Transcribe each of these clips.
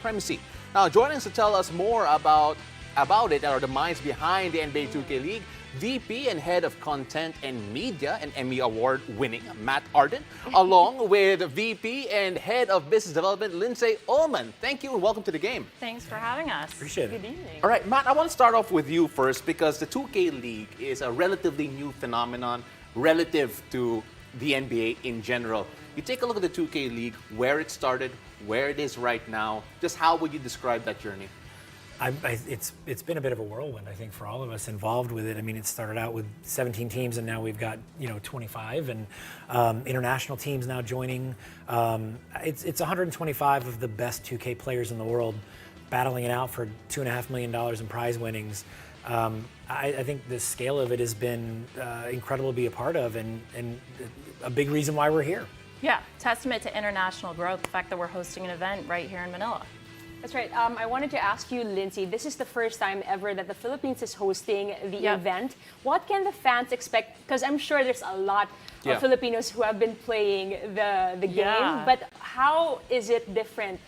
Supremacy. Now, joining us to tell us more about it are the minds behind the NBA 2K League, VP and Head of Content and Media and Emmy Award-winning Matt Arden, along with VP and Head of Business Development Lindsay Ullman. Thank you and welcome to the game. Thanks for having us. Appreciate it. Good evening. All right, Matt, I want to start off with you first because the 2K League is a relatively new phenomenon relative to the NBA in general. You take a look at the 2K League, where it started, where it is right now. Just how would you describe that journey? It's been a bit of a whirlwind, I think, for all of us involved with it. I mean, it started out with 17 teams, and now we've got 25, and international teams now joining. It's 125 of the best 2K players in the world battling it out for $2.5 million in prize winnings. I think the scale of it has been incredible to be a part of, and a big reason why we're here. Yeah, testament to international growth, the fact that we're hosting an event right here in Manila. That's right. I wanted to ask you, Lindsay, this is the first time ever that the Philippines is hosting the event. What can the fans expect? Because I'm sure there's a lot of Filipinos who have been playing the game, but how is it different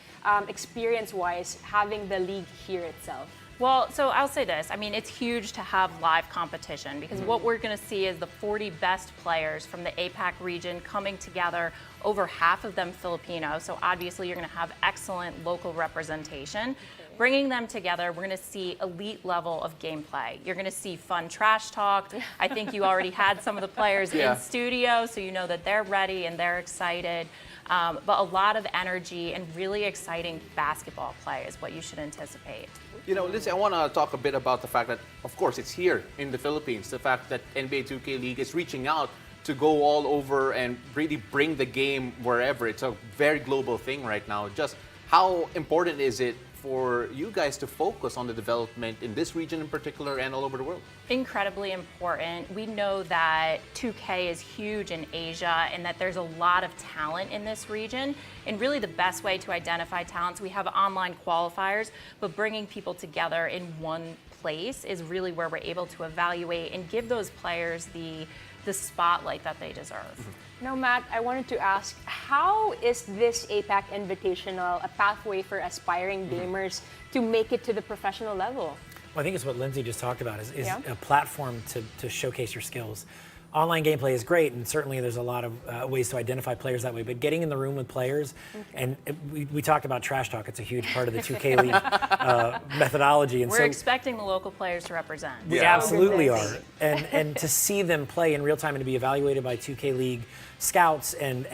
experience-wise having the league here itself? Well, so I'll say this. I mean, it's huge to have live competition because what we're going to see is the 40 best players from the APAC region coming together, over half of them Filipino. So obviously you're going to have excellent local representation. Bringing them together, we're going to see elite level of gameplay. You're going to see fun trash talk. I think you already had some of the players in studio, so you know that they're ready and they're excited. But a lot of energy and really exciting basketball play is what you should anticipate. You know, Lindsay, I want to talk a bit about the fact that, of course, it's here in the Philippines. The fact that NBA 2K League is reaching out to go all over and really bring the game wherever. It's a very global thing right now. Just how important is it for you guys to focus on the development in this region in particular and all over the world? Incredibly important. We know that 2K is huge in Asia and that there's a lot of talent in this region. And really the best way to identify talents, we have online qualifiers, but bringing people together in one place is really where we're able to evaluate and give those players the spotlight that they deserve. Now, Matt, I wanted to ask, how is this APAC Invitational a pathway for aspiring gamers to make it to the professional level? Well, I think it's what Lindsay just talked about, is a platform to showcase your skills. Online gameplay is great, and certainly there's a lot of ways to identify players that way, but getting in the room with players, and we talked about trash talk, it's a huge part of the 2K League methodology. And we're expecting the local players to represent. We absolutely are. And to see them play in real time and to be evaluated by 2K League scouts and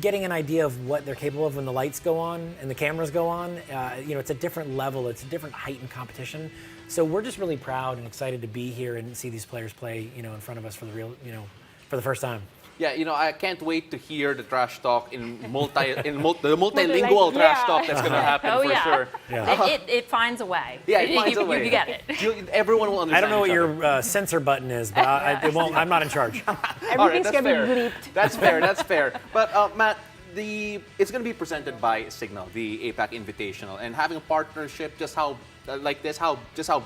getting an idea of what they're capable of when the lights go on and the cameras go on, it's a different level, it's a different heightened competition. So we're just really proud and excited to be here and see these players play, in front of us for the first time. Yeah, I can't wait to hear the trash talk in the multilingual trash talk that's going to happen for sure. Yeah. It finds a way. Yeah, it finds a way. You get it. Everyone will understand. I don't know what your censor button is, but I'm not in charge. Everything's going to be bleeped. That's fair. That's fair. But Matt, it's going to be presented by Cignal, the APAC Invitational, and having a partnership just how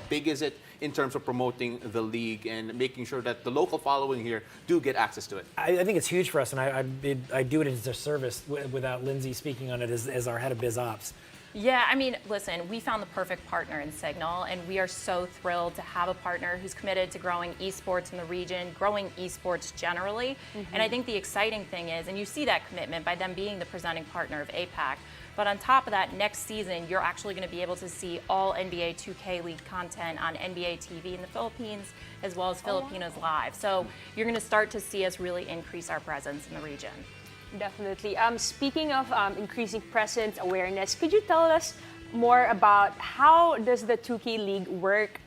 big is it in terms of promoting the league and making sure that the local following here do get access to it? I think it's huge for us, and I do it as a service without Lindsay speaking on it as our head of biz ops. Yeah, I mean, listen, we found the perfect partner in Cignal, and we are so thrilled to have a partner who's committed to growing esports in the region, growing esports generally. And I think the exciting thing is, and you see that commitment by them being the presenting partner of APAC, but on top of that, next season, you're actually going to be able to see all NBA 2K League content on NBA TV in the Philippines, as well as Filipinos Live. So you're going to start to see us really increase our presence in the region. Definitely. Speaking of increasing presence, awareness, could you tell us more about how does the 2K League work,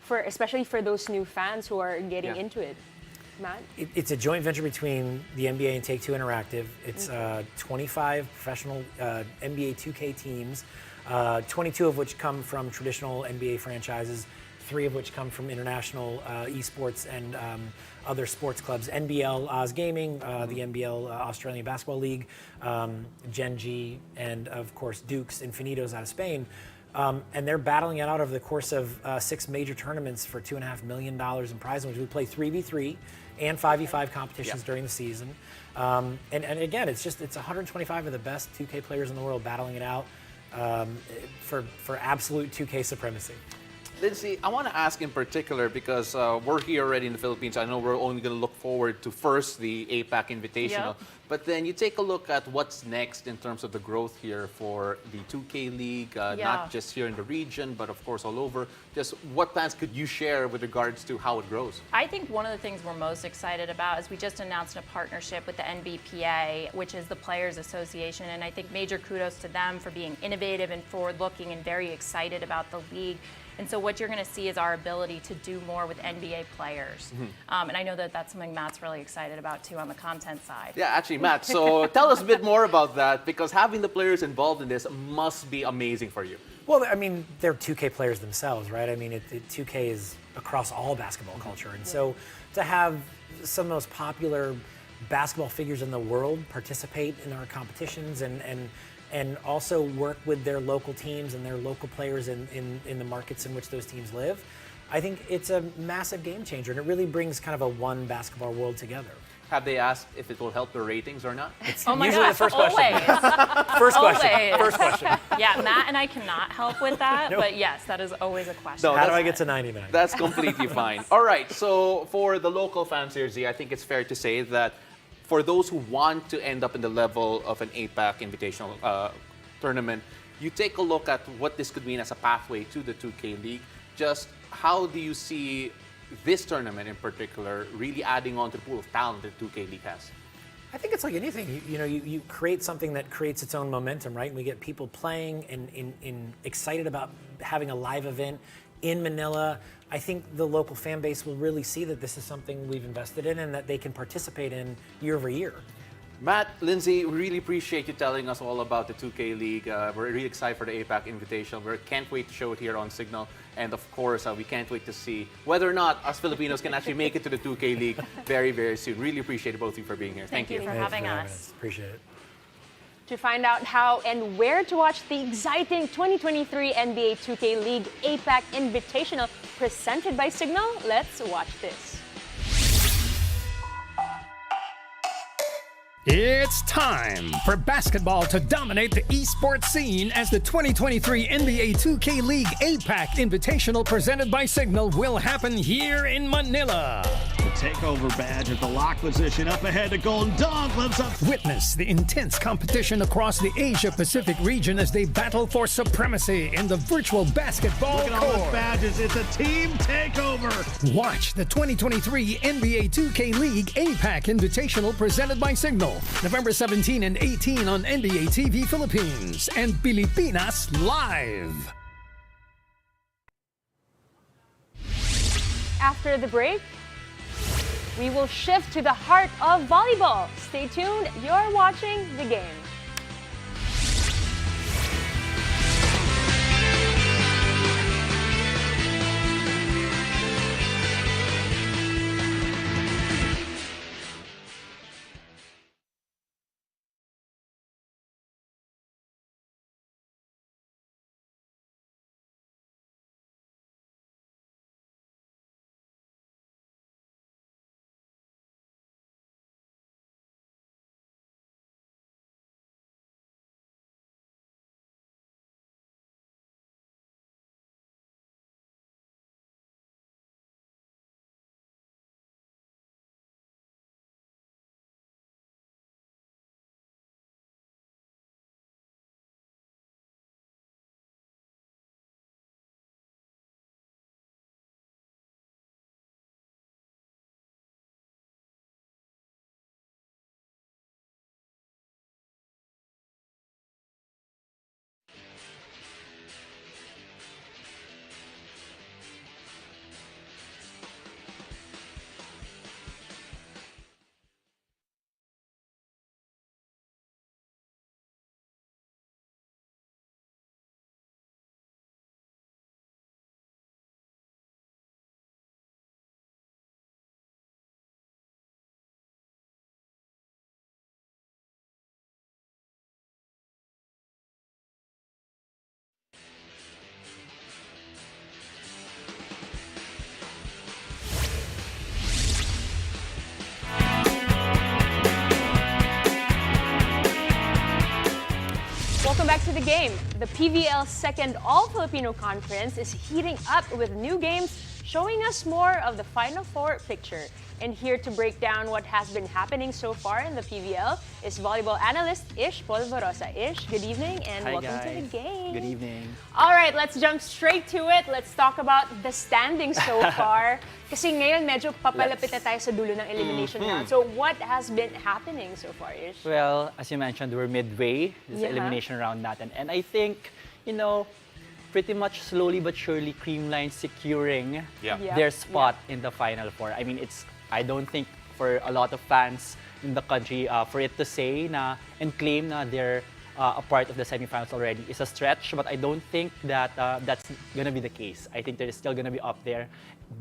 especially for those new fans who are getting into it? Matt? It's a joint venture between the NBA and Take-Two Interactive. It's 25 professional NBA 2K teams, 22 of which come from traditional NBA franchises, 3 of which come from international esports and other sports clubs. NBL Oz Gaming, the NBL Australian Basketball League, Gen G, and of course Dukes Infinitos out of Spain. And they're battling it out over the course of 6 major tournaments for $2.5 million in prize money. We play 3v3 and 5v5 competitions during the season. And again, it's 125 of the best 2K players in the world battling it out for absolute 2K supremacy. Lindsay, I want to ask in particular because we're here already in the Philippines. I know we're only going to look forward to first the APAC Invitational, but then you take a look at what's next in terms of the growth here for the 2K League, not just here in the region, but of course all over. Just what plans could you share with regards to how it grows? I think one of the things we're most excited about is we just announced a partnership with the NBPA, which is the Players Association, and I think major kudos to them for being innovative and forward-looking and very excited about the league. And so what you're going to see is our ability to do more with NBA players. And I know that that's something Matt's really excited about too on the content side. Yeah, actually, Matt, so tell us a bit more about that, because having the players involved in this must be amazing for you. Well, I mean, they're 2K players themselves, right? I mean, 2K is across all basketball culture. And so to have some of the most popular basketball figures in the world participate in our competitions and also work with their local teams and their local players in the markets in which those teams live, I think it's a massive game changer, and it really brings kind of a one basketball world together. Have they asked if it will help the ratings or not? It's Oh my usually gosh, the first always. question. First question. Always. First question. Yeah, Matt and I cannot help with that, No. but yes, that is always a question. No, How do I get to 99? That's completely fine. All right, so for the local fans here, Z, I think it's fair to say that for those who want to end up in the level of an APAC Invitational tournament, you take a look at what this could mean as a pathway to the 2K League. Just how do you see this tournament in particular really adding on to the pool of talent that 2K League has? I think it's like anything. You create something that creates its own momentum, right? And we get people playing and excited about having a live event in Manila. I think the local fan base will really see that this is something we've invested in and that they can participate in year over year. Matt, Lindsay, we really appreciate you telling us all about the 2K League. We're really excited for the APAC Invitational. We can't wait to show it here on Cignal. And of course, we can't wait to see whether or not us Filipinos can actually make it to the 2K League very, very soon. Really appreciate both of you for being here. Thank you. for having us. Appreciate it. To find out how and where to watch the exciting 2023 NBA 2K League APAC Invitational presented by Cignal, let's watch this. It's time for basketball to dominate the esports scene as the 2023 NBA 2K League APAC Invitational presented by Cignal will happen here in Manila. The takeover badge at the lock position up ahead to Golden Dog lives up. Witness the intense competition across the Asia-Pacific region as they battle for supremacy in the virtual basketball Look at all those court. badges. It's a team takeover. Watch the 2023 NBA 2K League APAC Invitational presented by Cignal, November 17 and 18 on NBA TV Philippines and Pilipinas Live. After the break, we will shift to the heart of volleyball. Stay tuned, you're watching The Game. to the game. The PVL's second All Filipino Conference is heating up with new games, showing us more of the Final Four picture. And here to break down what has been happening so far in the PVL is volleyball analyst Ish Polvorosa. Ish, good evening and welcome to the game. Good evening. All right, let's jump straight to it. Let's talk about the standings so far. Kasi ngayon medyo papalapit na tayo sa dulo ng elimination round. So what has been happening so far, Ish? Well, as you mentioned, we're midway this elimination round natin. And I think, you know, pretty much slowly but surely Creamline securing their spot in the Final Four. I mean, I don't think for a lot of fans in the country, for it to say na and claim na they're a part of the semifinals already is a stretch, but I don't think that that's gonna be the case. I think they're still gonna be up there,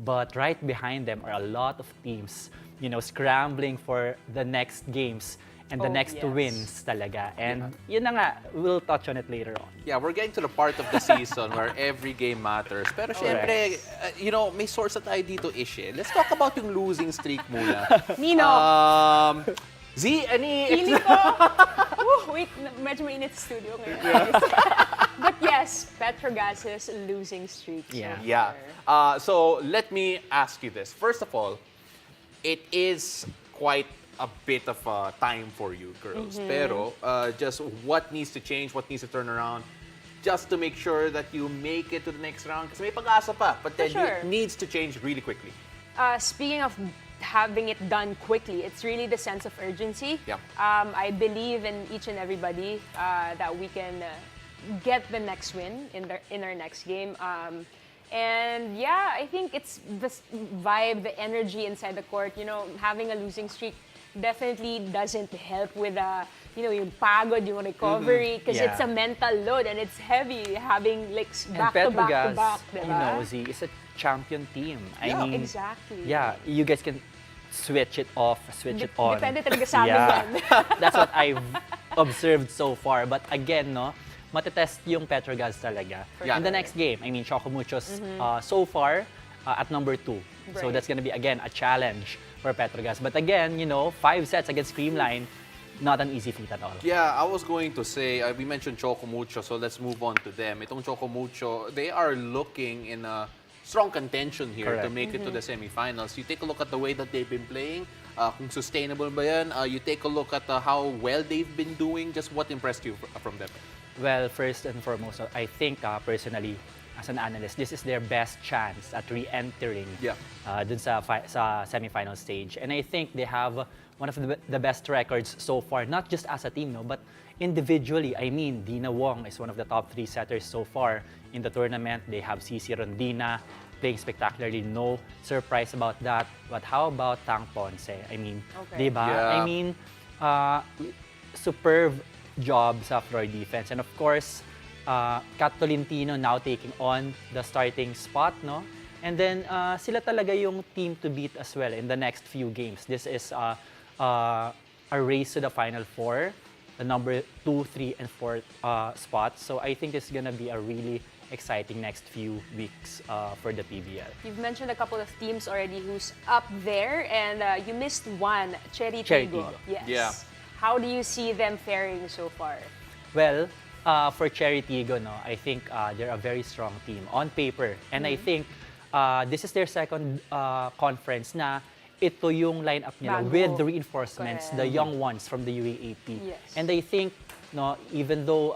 but right behind them are a lot of teams, you know, scrambling for the next games and the next wins talaga. And yun na nga, we'll touch on it later on. Yeah, we're getting to the part of the season where every game matters. Pero syempre, you know, may source na tayo dito, Ish. Let's talk about yung losing streak muna. Nino! Feeling ko, wait, medyo mainit sa studio ngayon. But yes, Petrogas's losing streak. So let me ask you this. First of all, it is quite a bit of time for you girls. Pero just what needs to change, what needs to turn around just to make sure that you make it to the next round? Kasi may pag-asa pa, but then it needs to change really quickly. Speaking of having it done quickly, it's really the sense of urgency. Yeah. I believe in each and everybody that we can get the next win in our next game. And yeah, I think it's the vibe, the energy inside the court. You know, having a losing streak definitely doesn't help with you know, yung pagod, yung recovery, because it's a mental load and it's heavy having like back to back, you know, Z is a champion team. I mean, exactly. Yeah, you guys can switch it off, switch it on. Depende talaga sa amin yan. That's what I've observed so far. But again, no, matetest yung Petrogas talaga. In the next game, I mean, Chocomuchos so far at number 2. So that's gonna be, again, a challenge for Petrogas. But again, you know, 5 sets against Creamline, not an easy feat at all. Yeah, I was going to say, we mentioned Chocomucho, so let's move on to them. Itong Chocomucho, they are looking in a strong contention here to make it to the semifinals. You take a look at the way that they've been playing, kung sustainable ba yan. You take a look at how well they've been doing. Just what impressed you from them? Well, first and foremost, I think personally, as an analyst, this is their best chance at re-entering dun sa semifinal stage. And I think they have one of the best records so far, not just as a team, no, but individually. I mean, Dina Wong is one of the top 3 setters so far in the tournament. They have Cici Rondina playing spectacularly. No surprise about that. But how about Tang Ponce? I mean, diba? Yeah. I mean, superb job sa floor defense. And of course, Kat Tolentino now taking on the starting spot, no? And then sila talaga yung team to beat as well in the next few games. This is a race to the Final Four, the number 2, 3, and 4 spots. So I think it's gonna be a really exciting next few weeks for the PVL. You've mentioned a couple of teams already who's up there, and you missed one, Cherry Tigo. Yes. Yeah. How do you see them faring so far? Well, for Cherry Tigo, no, I think they're a very strong team on paper. And I think this is their second conference na ito yung lineup nila with the reinforcements, the young ones from the UAAP. Yes. And I think, no, even though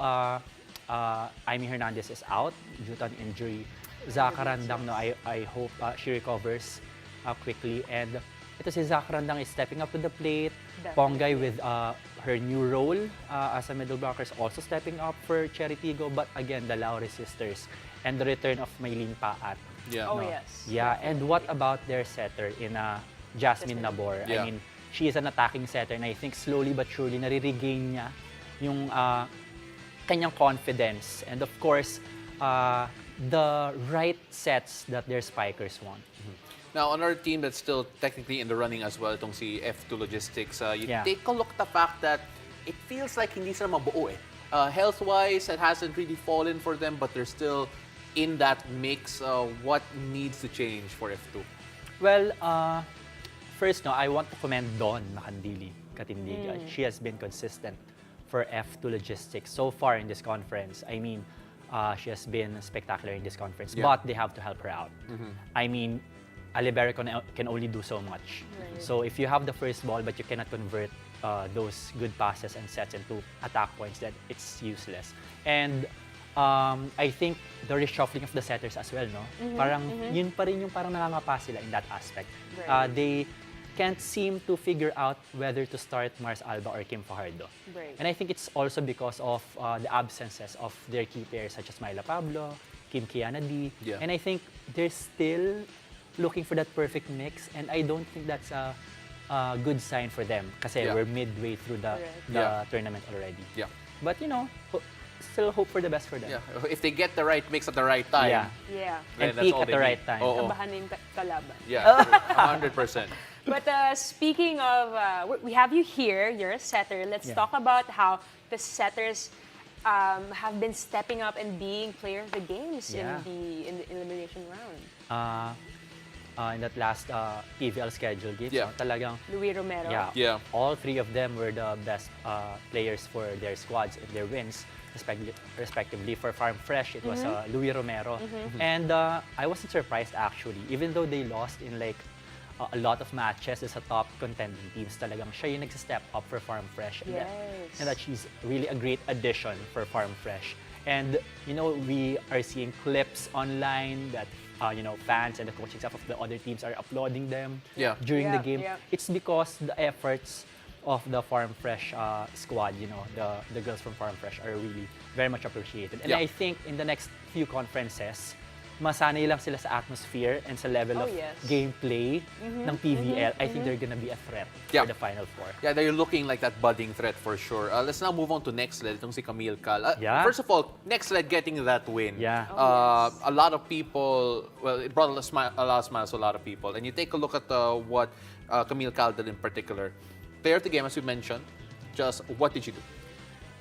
Amy Hernandez is out due to an injury, Zaka Randang, no, I hope she recovers quickly. And ito si Zaka Randang is stepping up to the plate. Pongay with her new role as a middle blocker is also stepping up for Cherry Tigo. But again, the Laure sisters and the return of Maylene Paat. Yeah. Oh, yes. Yeah, and what about their setter in Jasmine Nabor? Yeah. I mean, she is an attacking setter and I think slowly but surely nare-regain niya yung kanyang confidence. And of course, the right sets that their spikers want. Now, another team that's still technically in the running as well, itong si F2 Logistics, you Yeah. take a look at the fact that it feels like hindi sila mabuo eh. Health-wise, it hasn't really fallen for them, but they're still in that mix. What needs to change for F2? Well, first, no, I want to commend Dawn Makandili Katindiga. She has been consistent for F2 Logistics so far in this conference. I mean, she has been spectacular in this conference, but they have to help her out. I mean, a libero can only do so much. Right. So if you have the first ball but you cannot convert those good passes and sets into attack points, then it's useless. And I think the reshuffling of the setters as well, no? Parang yun pa rin yung parang nangangapa sila in that aspect. Right. They can't seem to figure out whether to start Mars Alba or Kim Fajardo. Right. And I think it's also because of the absences of their key players such as Myla Pablo, Kim Kiana D. Yeah. And I think they're still looking for that perfect mix, and I don't think that's a good sign for them kasi we're midway through the tournament already. Yeah. But you know, still hope for the best for them. Yeah. If they get the right mix at the right time. Yeah. Yeah. then And that's peak all at they the right need. time. Oo. Kabahan na yung kalaban. Yeah, 100%. But speaking of, we have you here, you're a setter. Let's talk about how the setters have been stepping up and being player of the games in the elimination round. In that last PVL schedule games, Yeah. talagang Louis Romero. Yeah. all three of them were the best players for their squads and their wins, respectively. For Farm Fresh, it was Louis Romero. And I wasn't surprised actually, even though they lost in like a lot of matches as a top contending teams, talagang siya yung nagsa-step up for Farm Fresh. And that she's really a great addition for Farm Fresh. And you know, we are seeing clips online that you know, fans and the coaching staff of the other teams are applauding them during the game. It's because the efforts of the Farm Fresh squad, you know, the girls from Farm Fresh are really very much appreciated. And I think in the next few conferences, masanay lang sila sa atmosphere and sa level of gameplay ng PVL. I think they're gonna be a threat for the Final Four. Yeah, they're looking like that budding threat for sure. Let's now move on to next sled, itong si Camille Cal. First of all, next sled getting that win. A lot of people, well, it brought a lot of smiles to a lot of people. And you take a look at what Camille Cal did in particular. Player of the game, as you mentioned, just what did she do?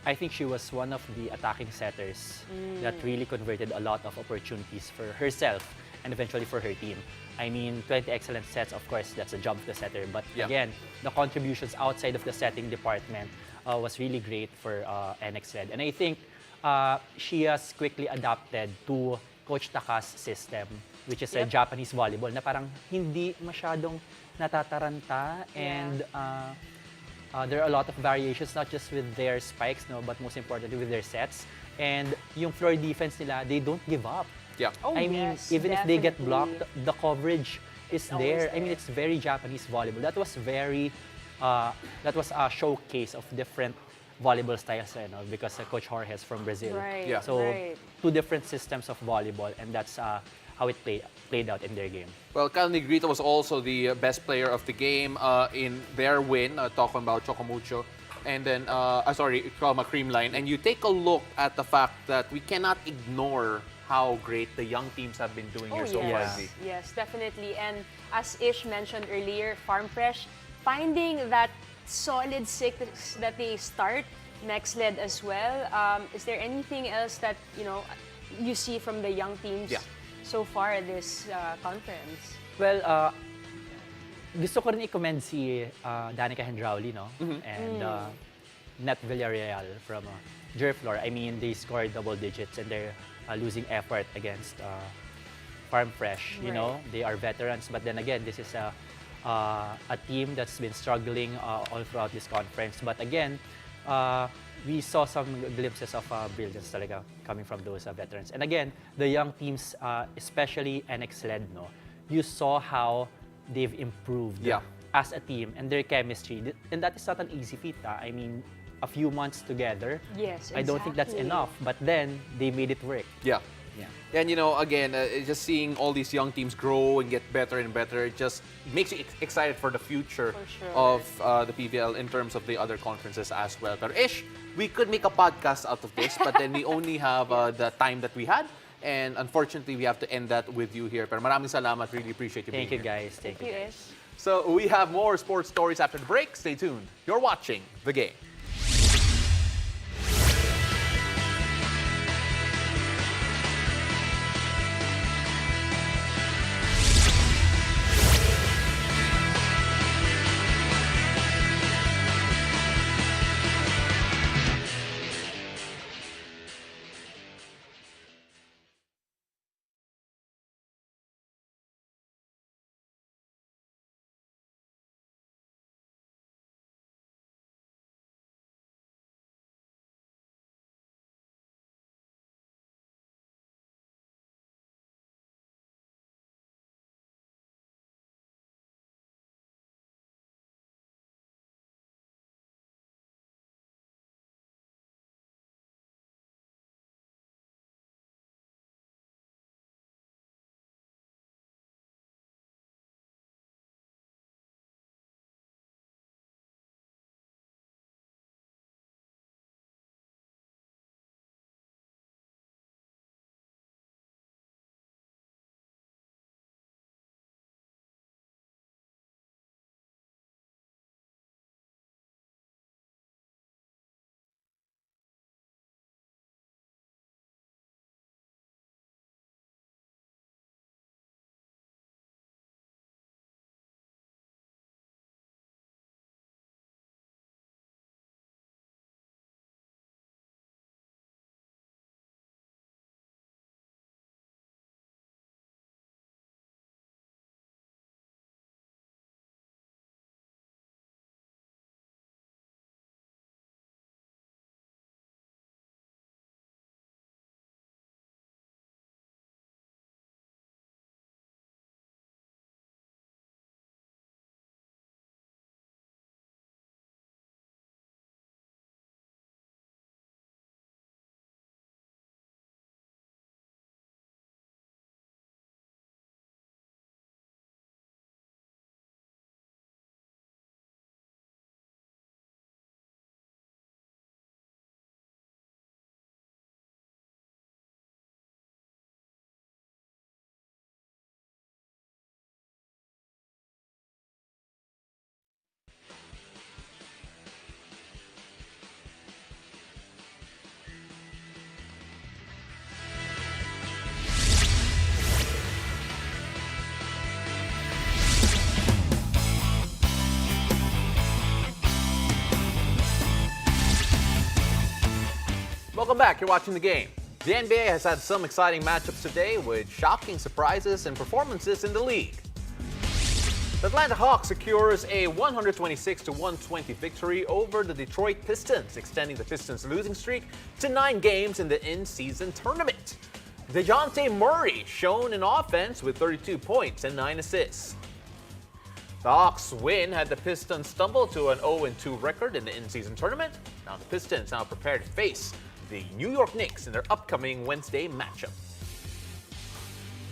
I think she was one of the attacking setters that really converted a lot of opportunities for herself and eventually for her team. I mean, 20 excellent sets, of course, that's a job of the setter. But again, the contributions outside of the setting department was really great for NXLED. And I think she has quickly adapted to Coach Taka's system, which is a Japanese volleyball na parang hindi masyadong natataranta and there are a lot of variations, not just with their spikes, no, but most importantly with their sets. And yung floor defense nila, they don't give up. Yeah. I mean, even if they get blocked, the coverage is there. I mean, it's very Japanese volleyball. That was a showcase of different volleyball styles, you know, because Coach Jorge is from Brazil. Right. So two different systems of volleyball, and that's how it played out in their game. Well, Cal Negrito was also the best player of the game in their win, talking about Chocomucho. And then, Kalma Creamline. And you take a look at the fact that we cannot ignore how great the young teams have been doing here so far. Yes, definitely. And as Ish mentioned earlier, Farm Fresh, finding that solid six that they start, NXLED as well. Is there anything else that, you know, you see from the young teams so far this conference? Well, gusto ko rin i-commend si Danica Hendrauli, no? And Nat Villarreal from Jerflor. I mean, they scored double digits and they're losing effort against Farm Fresh. You know, they are veterans, but then again, this is a team that's been struggling all throughout this conference. But again, we saw some glimpses of brilliance talaga coming from those veterans. And again, the young teams, especially NXLED, no, you saw how they've improved as a team and their chemistry. And that is not an easy feat. I mean, a few months together, I don't think that's enough. But then, they made it work. Yeah. And you know, again, just seeing all these young teams grow and get better and better, it just makes you excited for the future of the PVL in terms of the other conferences as well. But Ish, we could make a podcast out of this, but then we only have the time that we had. And unfortunately, we have to end that with you here. Pero maraming salamat. Really appreciate you being here. Thank you, guys. Thank you, guys. So we have more sports stories after the break. Stay tuned. You're watching The Game. Welcome back. You're watching The Game. The NBA has had some exciting matchups today with shocking surprises and performances in the league. The Atlanta Hawks secures a 126-120 victory over the Detroit Pistons, extending the Pistons' losing streak to 9 games in the in-season tournament. DeJounte Murray shone in offense with 32 points and 9 assists. The Hawks' win had the Pistons stumble to an 0-2 record in the in-season tournament. Now the Pistons now prepare to face the New York Knicks in their upcoming Wednesday matchup.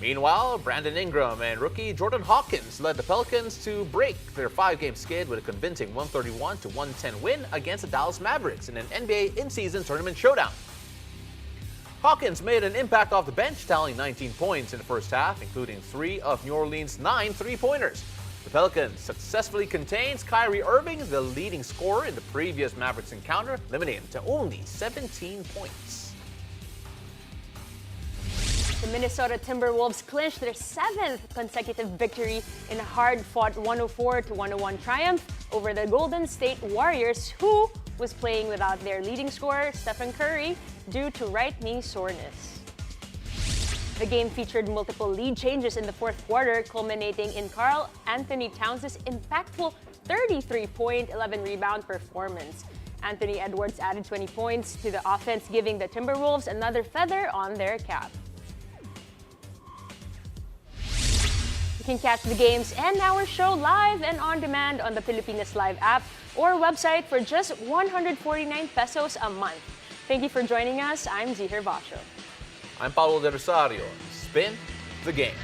Meanwhile, Brandon Ingram and rookie Jordan Hawkins led the Pelicans to break their 5-game skid with a convincing 131-110 win against the Dallas Mavericks in an NBA in-season tournament showdown. Hawkins made an impact off the bench, tallying 19 points in the first half, including 3 of New Orleans' 9 3-pointers. The Pelicans successfully contains Kyrie Irving, the leading scorer in the previous Mavericks encounter, limiting him to only 17 points. The Minnesota Timberwolves clinched their 7th consecutive victory in a hard-fought 104-101 triumph over the Golden State Warriors, who was playing without their leading scorer, Stephen Curry, due to right knee soreness. The game featured multiple lead changes in the fourth quarter, culminating in Karl Anthony Towns' impactful 33-point, 11-rebound performance. Anthony Edwards added 20 points to the offense, giving the Timberwolves another feather on their cap. You can catch the games and our show live and on demand on the Pilipinas Live app or website for just 149 pesos a month. Thank you for joining us. I'm Zihir Basho. I'm Paulo De Rosario. Spin the Game.